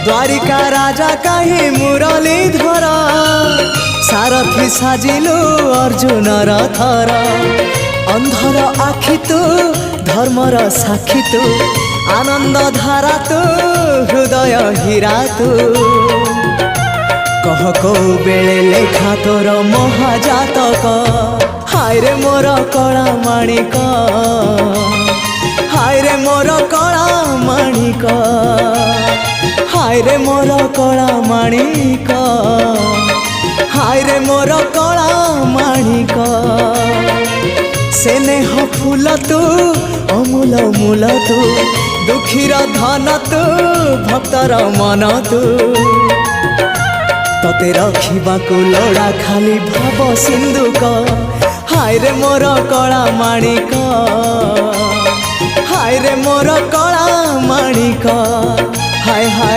द्वारिका राजा कहीं मुरलीधर सारथी साजिलु अर्जुनर थर अंधर आखि तू धर्मर साक्षी तू आनंद धारा तू हृदय हीरा तू कह को बेले लेखा तोर महाजातक हाय रे मोर कला माणिक हाय रे मोर कला माणिक हाय रे मोर कला माणिक हाय रे मोर कला माणिक स्नेह फूल तू अमूल मूल तू दुखीर धन तू भक्तर मन तू तते रखिबाकू लोड़ा खाली भाव सिंधुक हाय रे मोर कला माणिक हाय रे मोर कला माणिक हाय हाय।